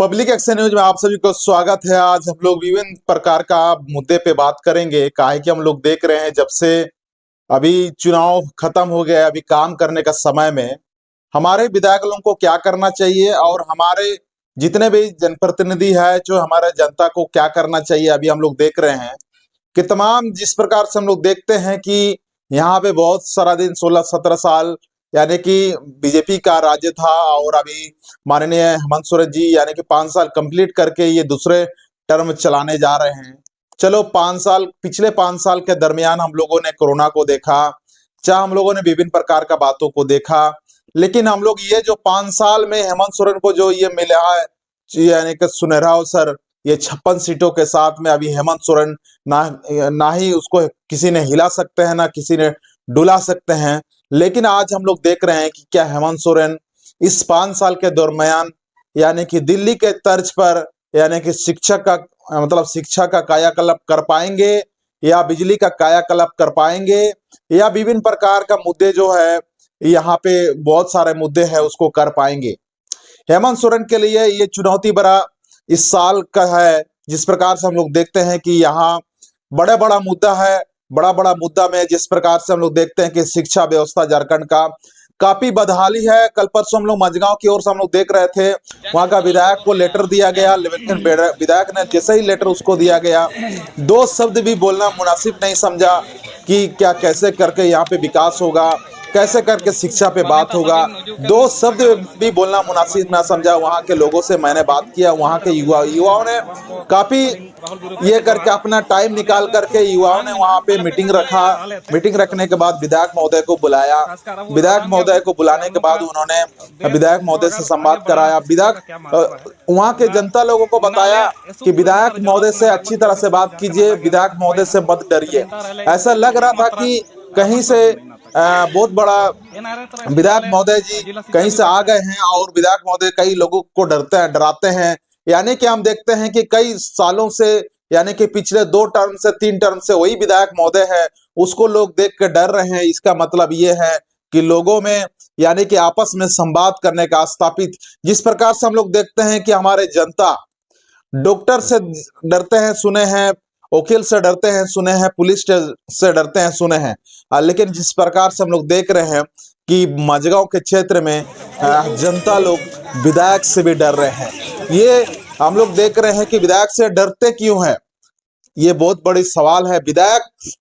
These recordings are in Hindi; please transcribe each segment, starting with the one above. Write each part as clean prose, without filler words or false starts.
पब्लिक एक्शन न्यूज में आप सभी को स्वागत है। आज हम लोग विभिन्न प्रकार का मुद्दे पे बात करेंगे। काहे कि हम लोग देख रहे हैं जब से अभी चुनाव खत्म हो गया, अभी काम करने का समय में हमारे विधायक लोगों को क्या करना चाहिए और हमारे जितने भी जनप्रतिनिधि है जो हमारे जनता को क्या करना चाहिए, अभी हम लोग देख रहे हैं कि तमाम जिस प्रकार से हम लोग देखते हैं कि यहाँ पे बहुत सारा दिन 16-17 साल यानी कि बीजेपी का राज्य था और अभी माननीय हेमंत सोरेन जी यानी कि 5 साल कंप्लीट करके ये दूसरे टर्म चलाने जा रहे हैं। चलो 5 साल, पिछले 5 साल के दरमियान हम लोगों ने कोरोना को देखा, चाहे हम लोगों ने विभिन्न प्रकार का बातों को देखा, लेकिन हम लोग ये जो 5 साल में हेमंत सोरेन को जो ये मिला है यानी कि सुनहरा अवसर, ये 56 सीटों के साथ में अभी हेमंत सोरेन ना ही उसको किसी ने हिला सकते हैं, ना किसी ने डुला सकते हैं। लेकिन आज हम लोग देख रहे हैं कि क्या हेमंत सोरेन इस 5 साल के दरमियान यानी कि दिल्ली के तर्ज पर यानी कि शिक्षक का मतलब शिक्षा का कायाकल्प कर पाएंगे या बिजली का कायाकल्प कर पाएंगे या विभिन्न प्रकार का मुद्दे जो है यहाँ पे बहुत सारे मुद्दे हैं उसको कर पाएंगे। हेमंत सोरेन के लिए ये चुनौती बड़ा इस साल का है। जिस प्रकार से हम लोग देखते हैं कि यहाँ बड़ा मुद्दा है, बड़ा मुद्दा में जिस प्रकार से हम लोग देखते हैं कि शिक्षा व्यवस्था झारखंड का काफी बदहाली है। कल परसों हम लोग मझगांव की ओर से हम लोग देख रहे थे, वहां का विधायक को लेटर दिया गया, लेकिन विधायक ने जैसे ही लेटर उसको दिया गया, 2 शब्द भी बोलना मुनासिब नहीं समझा कि क्या कैसे करके यहाँ पे विकास होगा, कैसे करके शिक्षा पे बात होगा। 2 शब्द भी बोलना मुनासिब ना समझा। वहां के लोगों से मैंने बात किया, वहां के युवाओं ने काफी ये करके अपना टाइम निकाल करके युवाओं ने वहां पे मीटिंग रखा। मीटिंग रखने के बाद विधायक महोदय को बुलाया। विधायक महोदय को बुलाने के बाद उन्होंने विधायक महोदय से संवाद कराया। विधायक वहां के जनता लोगों को बताया कि विधायक महोदय से अच्छी तरह से बात कीजिए, विधायक महोदय से मत डरिए। ऐसा लग रहा था कि कहीं से बहुत बड़ा विधायक महोदय जी कहीं से आ गए हैं और विधायक महोदय कई लोगों को डराते हैं। यानी कि हम देखते हैं कि कई सालों से यानी कि पिछले 2 टर्म से 3 टर्म से वही विधायक महोदय है, उसको लोग देख के डर रहे हैं। इसका मतलब ये है कि लोगों में यानी कि आपस में संवाद करने का स्थापित, जिस प्रकार से हम लोग देखते हैं कि हमारे जनता डॉक्टर से डरते हैं सुने हैं, वकील से डरते हैं सुने हैं, पुलिस से डरते हैं सुने हैं, लेकिन जिस प्रकार से हम लोग देख रहे हैं कि मझगांव के क्षेत्र में जनता लोग विधायक से भी डर रहे हैं। ये हम लोग देख रहे हैं कि विधायक से डरते क्यों है, ये बहुत बड़ी सवाल है। विधायक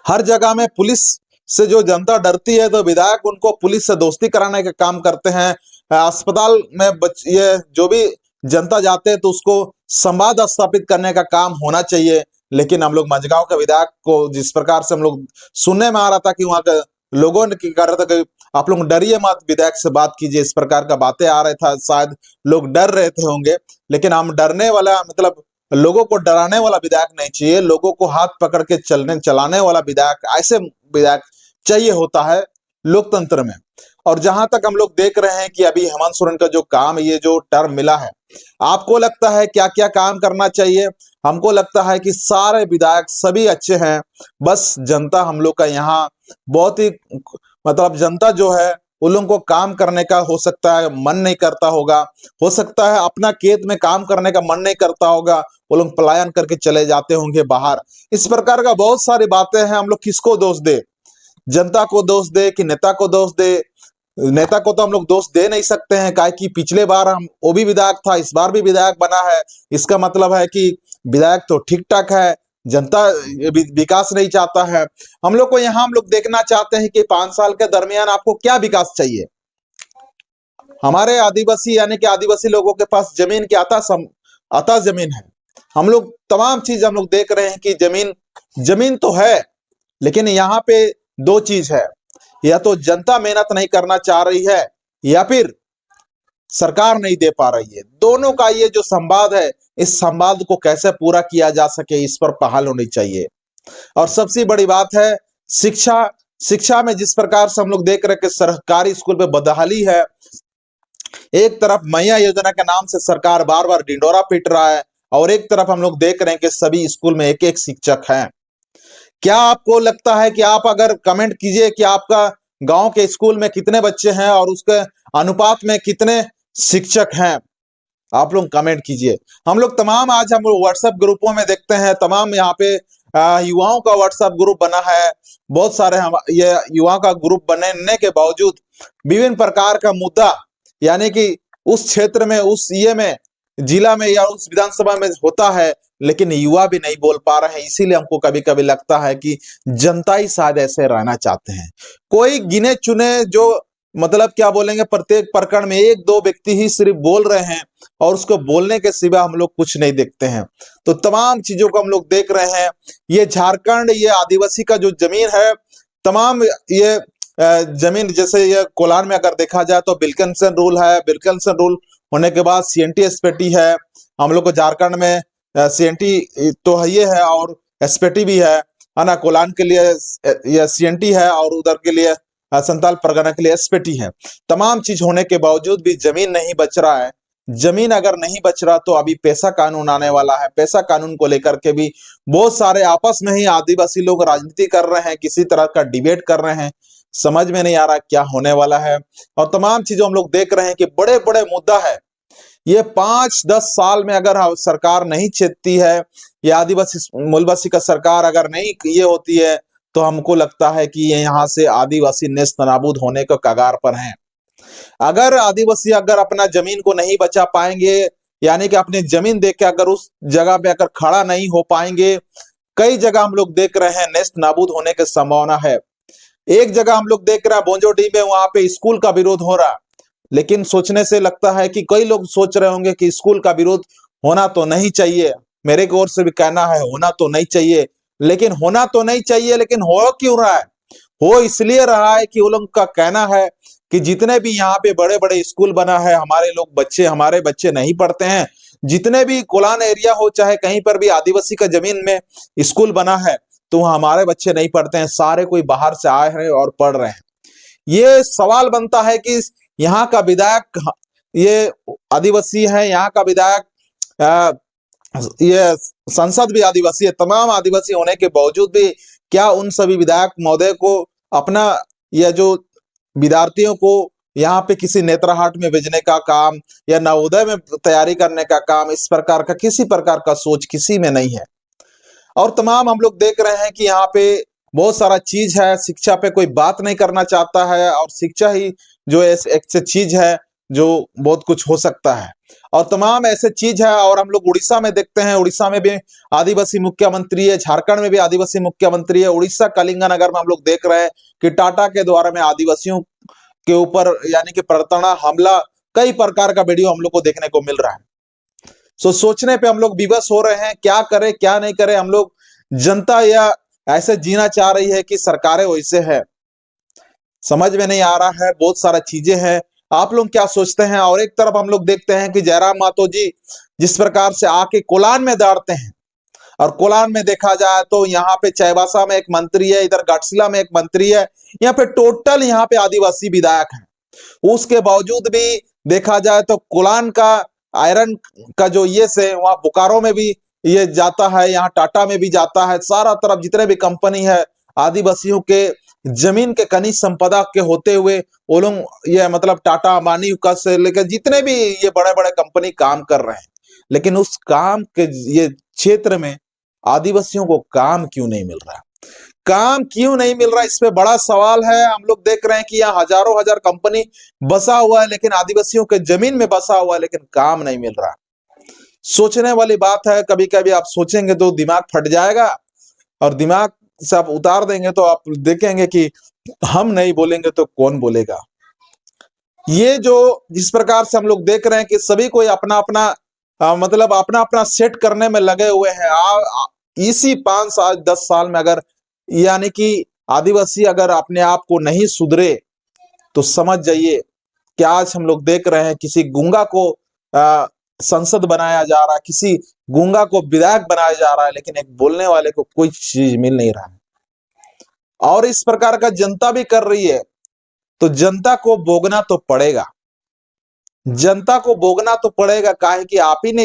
हर जगह में पुलिस से जो जनता डरती है तो विधायक उनको पुलिस से दोस्ती कराने का काम करते हैं। अस्पताल में ये जो भी जनता जाते हैं तो उसको संवाद स्थापित करने का काम होना चाहिए। लेकिन हम लोग मझगांव के विधायक को जिस प्रकार से हम लोग सुनने में आ रहा था कि वहां के लोगों ने कह रहा था कि आप लोग डरिए मत, विधायक से बात कीजिए, इस प्रकार का बातें आ रहा था। शायद लोग डर रहे थे होंगे, लेकिन हम डरने वाला मतलब लोगों को डराने वाला विधायक नहीं चाहिए, लोगों को हाथ पकड़ के चलाने वाला विधायक, ऐसे विधायक चाहिए होता है लोकतंत्र में। और जहां तक हम लोग देख रहे हैं कि अभी हेमंत सोरेन का जो काम, ये जो टर्म मिला है, आपको लगता है क्या क्या काम करना चाहिए? हमको लगता है कि सारे विधायक सभी अच्छे हैं, बस जनता हम लोग का यहाँ बहुत ही मतलब जनता जो है उन लोगों को काम करने का हो सकता है मन नहीं करता होगा, हो सकता है अपना खेत में काम करने का मन नहीं करता होगा, वो लोग पलायन करके चले जाते होंगे बाहर। इस प्रकार का बहुत सारी बातें हैं। हम लोग किसको दोष दे, जनता को दोष दे कि नेता को दोष दे? नेता को तो हम लोग दोष दे नहीं सकते हैं, काहे कि पिछले बार हम वो भी विधायक था, इस बार भी विधायक बना है। इसका मतलब है कि विधायक तो ठीक ठाक है, जनता विकास नहीं चाहता है। हम लोग को यहाँ हम लोग देखना चाहते हैं कि 5 साल के दरमियान आपको क्या विकास चाहिए। हमारे आदिवासी यानी कि आदिवासी लोगों के पास जमीन की अता जमीन है। हम लोग तमाम चीज हम लोग देख रहे हैं कि जमीन तो है, लेकिन यहाँ पे 2 चीज है, या तो जनता मेहनत नहीं करना चाह रही है या फिर सरकार नहीं दे पा रही है। दोनों का ये जो संवाद है, इस संवाद को कैसे पूरा किया जा सके, इस पर पहल होनी चाहिए। और सबसे बड़ी बात है शिक्षा में जिस प्रकार से हम लोग देख रहे हैं कि सरकारी स्कूल पे बदहाली है। एक तरफ मैया योजना के नाम से सरकार बार बार ढिंडोरा पीट रहा है और एक तरफ हम लोग देख रहे हैं कि सभी स्कूल में एक एक शिक्षक हैं। क्या आपको लगता है कि आप अगर कमेंट कीजिए कि आपका गांव के स्कूल में कितने बच्चे हैं और उसके अनुपात में कितने शिक्षक हैं? आप लोग कमेंट कीजिए। हम लोग तमाम आज हम लोग व्हाट्सएप ग्रुपों में देखते हैं, तमाम यहाँ पे युवाओं का व्हाट्सएप ग्रुप बना है। बहुत सारे हम ये युवाओं का ग्रुप बनने के बावजूद विभिन्न प्रकार का मुद्दा, यानी कि उस क्षेत्र में, उस ये में, जिला में या उस विधानसभा में होता है, लेकिन युवा भी नहीं बोल पा रहे हैं। इसीलिए हमको कभी कभी लगता है कि जनता ही शायद ऐसे रहना चाहते हैं। कोई गिने चुने जो मतलब क्या बोलेंगे, प्रत्येक प्रकरण में एक दो व्यक्ति ही सिर्फ बोल रहे हैं और उसको बोलने के सिवा हम लोग कुछ नहीं देखते हैं। तो तमाम चीजों को हम लोग देख रहे हैं। ये झारखंड, ये आदिवासी का जो जमीन है, तमाम ये जमीन, जैसे ये कोलान में अगर देखा जाए तो विल्किंसन रूल है। विल्किंसन रूल होने के बाद सीएनटी एसपीटी है। हम लोग को झारखंड में सीएनटी तो है ये है और एसपीटी भी है ना। कोलान के लिए ये सीएनटी है और उधर के लिए संताल परगना के लिए एसपीटी है। तमाम चीज होने के बावजूद भी जमीन नहीं बच रहा है। जमीन अगर नहीं बच रहा तो अभी पैसा कानून आने वाला है। पैसा कानून को लेकर के भी बहुत सारे आपस में ही आदिवासी लोग राजनीति कर रहे हैं, किसी तरह का डिबेट कर रहे हैं। समझ में नहीं आ रहा क्या होने वाला है। और तमाम चीजों हम लोग देख रहे हैं कि बड़े बड़े मुद्दा है। ये 5-10 साल में अगर सरकार नहीं चेतती है, या आदिवासी मूलवासी का सरकार अगर नहीं ये होती है, तो हमको लगता है कि ये यहाँ से आदिवासी नेस्त नाबूद होने के कगार पर हैं। अगर आदिवासी अगर अपना जमीन को नहीं बचा पाएंगे, यानी कि अपनी जमीन देख के अगर उस जगह पे अगर खड़ा नहीं हो पाएंगे, कई जगह हम लोग देख रहे हैं नेस्त नाबूद होने की संभावना है। एक जगह हम लोग देख रहे हैं बोंजोडी में, वहां पे स्कूल का विरोध हो रहा, लेकिन सोचने से लगता है कि कई लोग सोच रहे होंगे कि स्कूल का विरोध होना तो नहीं चाहिए। मेरे की ओर से भी कहना है होना तो नहीं चाहिए, लेकिन होना तो नहीं चाहिए, लेकिन हो क्यों रहा है? हो इसलिए रहा है कि वो लोग का कहना है कि जितने भी यहाँ पे बड़े बड़े स्कूल बना है, हमारे बच्चे नहीं पढ़ते हैं। जितने भी कोलान एरिया हो, चाहे कहीं पर भी आदिवासी का जमीन में स्कूल बना है, तो वहां हमारे बच्चे नहीं पढ़ते हैं, सारे कोई बाहर से आए हैं और पढ़ रहे हैं। ये सवाल बनता है कि यहाँ का विधायक ये आदिवासी है, यहाँ का विधायक ये संसद भी आदिवासी है। तमाम आदिवासी होने के बावजूद भी क्या उन सभी विधायक महोदय को अपना यह जो विद्यार्थियों को यहाँ पे किसी नेत्राहाट में भेजने का काम या नवोदय में तैयारी करने का काम, इस प्रकार का किसी प्रकार का सोच किसी में नहीं है। और तमाम हम लोग देख रहे हैं कि यहाँ पे बहुत सारा चीज है, शिक्षा पे कोई बात नहीं करना चाहता है, और शिक्षा ही जो एक चीज है जो बहुत कुछ हो सकता है। और तमाम ऐसे चीज है। और हम लोग उड़ीसा में देखते हैं, उड़ीसा में भी आदिवासी मुख्यमंत्री है, झारखंड में भी आदिवासी मुख्यमंत्री है। उड़ीसा कलिंगनगर में हम लोग देख रहे हैं कि टाटा के द्वारा में आदिवासियों के ऊपर यानी कि प्रताड़ना, हमला, कई प्रकार का वीडियो हम लोग को देखने को मिल रहा है। सोचने पे हम लोग विवश हो रहे हैं, क्या करें क्या नहीं करें। हम लोग जनता या ऐसे जीना चाह रही है कि सरकारें वैसे है, समझ में नहीं आ रहा है। बहुत सारा चीजें हैं। आप लोग क्या सोचते हैं? और एक तरफ हम लोग देखते हैं कि जयराम मातो जी जिस प्रकार से आके कोलान में दौड़ते हैं, और कोलान में देखा जाए तो यहाँ पे चाईबासा में एक मंत्री है, इधर घाटशिला में एक मंत्री है, यहाँ पे टोटल यहाँ पे आदिवासी विधायक हैं। उसके बावजूद भी देखा जाए तो कोलान का आयरन का जो ये से वहां बोकारो में भी ये जाता है, यहाँ टाटा में भी जाता है। सारा तरफ जितने भी कंपनी है आदिवासियों के जमीन के खनिज संपदा के होते हुए वो लोग ये मतलब टाटा अंबानी का से लेकर जितने भी ये बड़े बड़े कंपनी काम कर रहे हैं, लेकिन उस काम के ये क्षेत्र में आदिवासियों को काम क्यों नहीं मिल रहा? काम क्यों नहीं मिल रहा, इस पे बड़ा सवाल है। हम लोग देख रहे हैं कि यहाँ हजारों हजार कंपनी बसा हुआ है, लेकिन आदिवासियों के जमीन में बसा हुआ है, लेकिन काम नहीं मिल रहा। सोचने वाली बात है। कभी कभी आप सोचेंगे तो दिमाग फट जाएगा, और दिमाग से आप उतार देंगे तो आप देखेंगे कि हम नहीं बोलेंगे तो कौन बोलेगा। ये जो जिस प्रकार से हम लोग देख रहे हैं कि सभी कोई अपना अपना मतलब अपना अपना सेट करने में लगे हुए हैं। इसी 5 साल 10 साल में अगर यानी कि आदिवासी अगर अपने आप को नहीं सुधरे तो समझ जाइए कि आज हम लोग देख रहे हैं किसी गूंगा को संसद बनाया जा रहा है, किसी गूंगा को विधायक बनाया जा रहा है, लेकिन एक बोलने वाले को कोई चीज मिल नहीं रहा है। और इस प्रकार का जनता भी कर रही है, तो जनता को भोगना तो पड़ेगा। जनता को भोगना तो पड़ेगा, काहे कि आप ही ने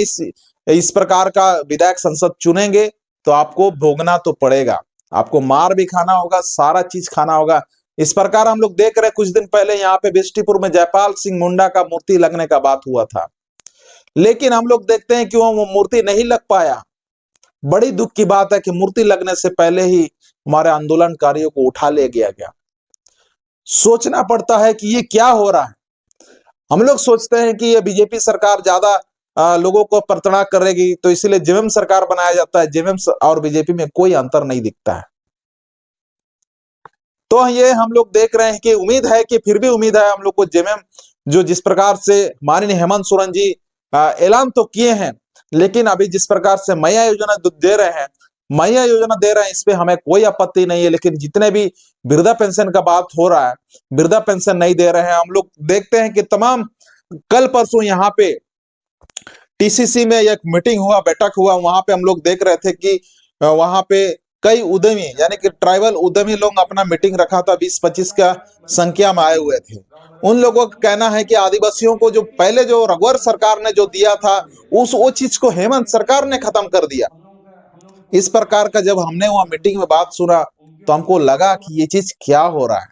इस प्रकार का विधायक संसद चुनेंगे, तो आपको भोगना तो पड़ेगा। आपको मार भी खाना होगा, सारा चीज खाना होगा। इस प्रकार हम लोग देख रहे हैं कुछ दिन पहले यहाँ पे बिष्टिपुर में जयपाल सिंह मुंडा का मूर्ति लगने का बात हुआ था, लेकिन हम लोग देखते हैं कि वो मूर्ति नहीं लग पाया। बड़ी दुख की बात है कि मूर्ति लगने से पहले ही हमारे आंदोलनकारियों को उठा ले गया। सोचना पड़ता है कि ये क्या हो रहा है। हम लोग सोचते हैं कि ये बीजेपी सरकार ज्यादा लोगों को प्रताड़ना करेगी, तो इसीलिए जेएमएम सरकार बनाया जाता है। जेएमएम और बीजेपी में कोई अंतर नहीं दिखता है। तो ये हम लोग देख रहे हैं कि उम्मीद है कि फिर भी उम्मीद है हम लोग को जेएमएम जो जिस प्रकार से माननीय हेमंत सोरेन जी ऐलान तो किए हैं, लेकिन अभी जिस प्रकार से मैया योजना दे रहे हैं, मैया योजना दे रहे हैं, इस पे हमें कोई आपत्ति नहीं है। लेकिन जितने भी वृद्धा पेंशन का बात हो रहा है, वृद्धा पेंशन नहीं दे रहे हैं। हम लोग देखते हैं कि तमाम कल परसों यहाँ पे टीसीसी में एक मीटिंग हुआ, बैठक हुआ, वहां पे हम लोग देख रहे थे कि वहां पे कई उद्यमी यानी कि ट्राइबल उद्यमी लोग अपना मीटिंग रखा था, 20-25 का संख्या में आए हुए थे। उन लोगों का कहना है कि आदिवासियों को जो पहले जो रघुवर सरकार ने जो दिया था, वो चीज को हेमंत सरकार ने खत्म कर दिया। इस प्रकार का जब हमने वहां मीटिंग में बात सुना, तो हमको लगा कि ये चीज क्या हो रहा है।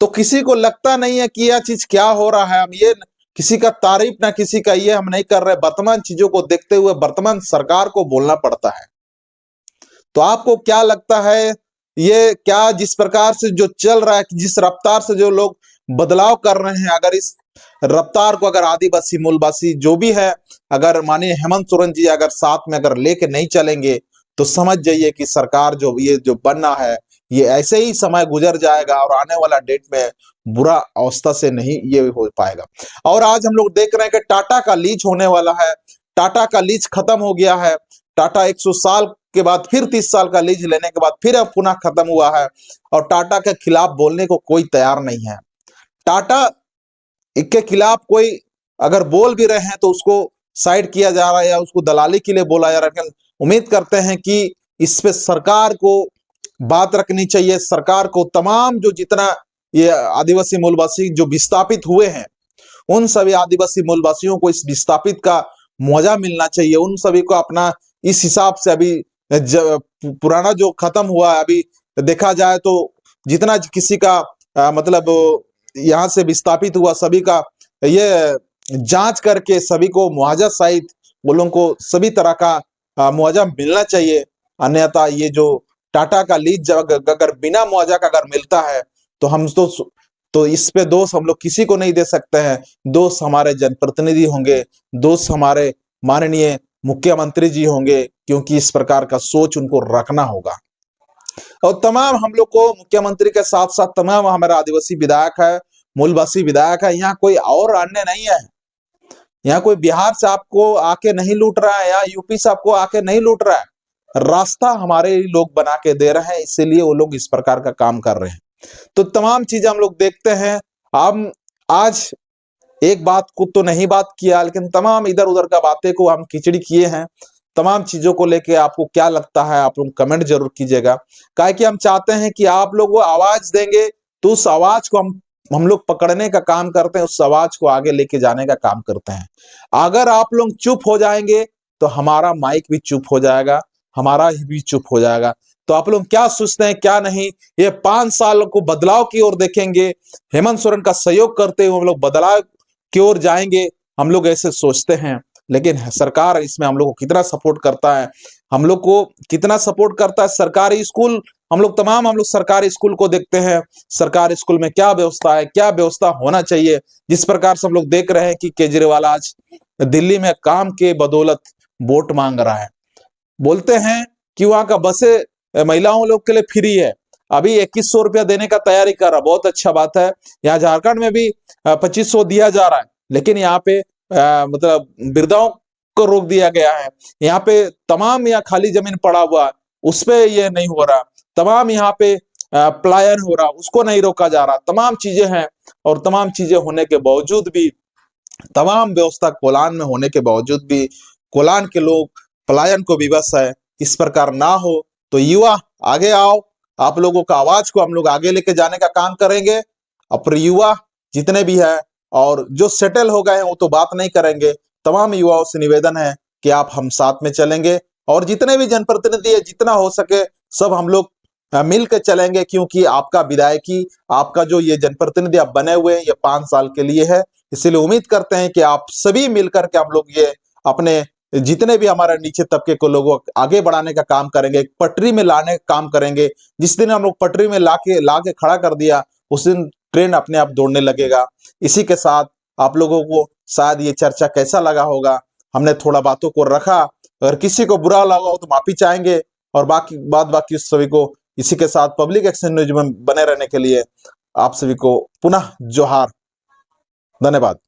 तो किसी को लगता नहीं है कि यह चीज क्या हो रहा है। हम ये किसी का तारीफ ना किसी का ये हम नहीं कर रहे। वर्तमान चीजों को देखते हुए वर्तमान सरकार को बोलना पड़ता है। तो आपको क्या लगता है, ये क्या जिस प्रकार से जो चल रहा है, जिस रफ्तार से जो लोग बदलाव कर रहे हैं, अगर इस रफ्तार को अगर आदिवासी मूलवासी जो भी है, अगर माननीय हेमंत सोरेन जी अगर साथ में अगर लेके नहीं चलेंगे, तो समझ जाइए कि सरकार जो ये जो बनना है, ये ऐसे ही समय गुजर जाएगा और आने वाला डेट में बुरा अवस्था से नहीं ये हो पाएगा। और आज हम लोग देख रहे हैं कि टाटा का लीज होने वाला है। टाटा का लीज खत्म हो गया है। टाटा 100 साल के बाद फिर 30 साल का लीज लेने के बाद फिर अब पुनः खत्म हुआ है, और टाटा के खिलाफ बोलने को कोई तैयार नहीं है। टाटा के खिलाफ कोई अगर बोल भी रहे हैं तो उसको साइड किया जा रहा है या उसको दलाली के लिए बोला जा रहा है। उम्मीद करते हैं कि इस पे सरकार को बात रखनी चाहिए। सरकार को तमाम जो जितना ये आदिवासी मूलवासी जो विस्थापित हुए हैं, उन सभी आदिवासी मूलवासियों को इस विस्थापित का मुआवजा मिलना चाहिए। उन सभी को अपना इस हिसाब से अभी पुराना जो खत्म हुआ है, अभी देखा जाए तो जितना किसी का मतलब यहाँ से विस्थापित हुआ सभी का ये जांच करके सभी को मुआवजा सहित वो लोगों को सभी तरह का मुआवजा मिलना चाहिए। अन्यथा ये जो टाटा का लीज अगर बिना मुआवजा का अगर मिलता है, तो हम तो इस पे दोष हम लोग किसी को नहीं दे सकते हैं। दोष हमारे जनप्रतिनिधि होंगे, दोष हमारे माननीय मुख्यमंत्री जी होंगे, क्योंकि इस प्रकार का सोच उनको रखना होगा। और तमाम हम लोग को मुख्यमंत्री के साथ साथ तमाम हमारे आदिवासी विधायक है, मूलवासी विधायक है, यहाँ कोई और अन्य नहीं है। यहाँ कोई बिहार से आपको आके नहीं लूट रहा है या यूपी से आपको आके नहीं लूट रहा है। रास्ता हमारे लोग बना के दे रहे हैं, इसीलिए वो लोग इस प्रकार का काम कर रहे हैं। तो तमाम चीजें हम लोग देखते हैं। हम आज एक बात को तो नहीं बात किया, लेकिन तमाम इधर उधर का बातें को हम खिचड़ी किए हैं। तमाम चीजों को लेके आपको क्या लगता है, आप लोग कमेंट जरूर कीजिएगा। काहे कि हम चाहते हैं कि आप लोग वो आवाज देंगे तो उस आवाज को हम लोग पकड़ने का काम करते हैं, उस आवाज को आगे लेके जाने का काम करते हैं। अगर आप लोग चुप हो जाएंगे तो हमारा माइक भी चुप हो जाएगा, हमारा भी चुप हो जाएगा। तो आप लोग क्या सोचते हैं क्या नहीं, ये 5 साल को बदलाव की ओर देखेंगे, हेमंत सोरेन का सहयोग करते हुए हम लोग बदलाव की ओर जाएंगे, हम लोग ऐसे सोचते हैं। लेकिन सरकार इसमें हम लोग को कितना सपोर्ट करता है, हम लोग को कितना सपोर्ट करता है। सरकारी स्कूल हम लोग सरकारी स्कूल को देखते हैं, सरकारी स्कूल में क्या व्यवस्था है, क्या व्यवस्था होना चाहिए। जिस प्रकार से हम लोग देख रहे हैं कि केजरीवाल आज दिल्ली में काम के बदौलत वोट मांग रहा है। बोलते हैं कि वहां का बसें महिलाओं लोग के लिए फ्री है, अभी 2100 रुपया देने का तैयारी कर रहा, बहुत अच्छा बात है। यहाँ झारखंड में भी 2500 दिया जा रहा है, लेकिन यहाँ पे मतलब वृद्धाओं को रोक दिया गया है। यहाँ पे तमाम यहाँ खाली जमीन पड़ा हुआ है, उस पे ये नहीं हो रहा। तमाम यहाँ पे पलायन हो रहा, उसको नहीं रोका जा रहा। तमाम चीजें हैं, और तमाम चीजें होने के बावजूद भी, तमाम व्यवस्था कोलान में होने के बावजूद भी कोलान के लोग पलायन को विवश है। इस प्रकार ना हो तो युवा आगे आओ, आप लोगों का आवाज को हम लोग आगे लेके जाने का काम करेंगे। अपने युवा जितने भी है और जो सेटल हो गए हैं वो तो बात नहीं करेंगे। तमाम युवाओं से निवेदन है कि आप हम साथ में चलेंगे, और जितने भी जनप्रतिनिधि है जितना हो सके सब हम लोग मिल के चलेंगे, क्योंकि आपका विधायकी, आपका जो ये जनप्रतिनिधि आप बने हुए हैं ये 5 साल के लिए है। इसीलिए उम्मीद करते हैं कि आप सभी मिलकर के हम लोग ये अपने जितने भी हमारे नीचे तबके को लोगों को आगे बढ़ाने का काम करेंगे, एक पटरी में लाने का काम करेंगे। जिस दिन हम लोग पटरी में ला के खड़ा कर दिया, उस दिन ट्रेन अपने आप दौड़ने लगेगा। इसी के साथ आप लोगों को शायद ये चर्चा कैसा लगा होगा, हमने थोड़ा बातों को रखा। अगर किसी को बुरा लगा हो तो माफी चाहेंगे, और बाकी सभी को इसी के साथ पब्लिक एक्शन न्यूज में बने रहने के लिए आप सभी को पुनः जोहार। धन्यवाद।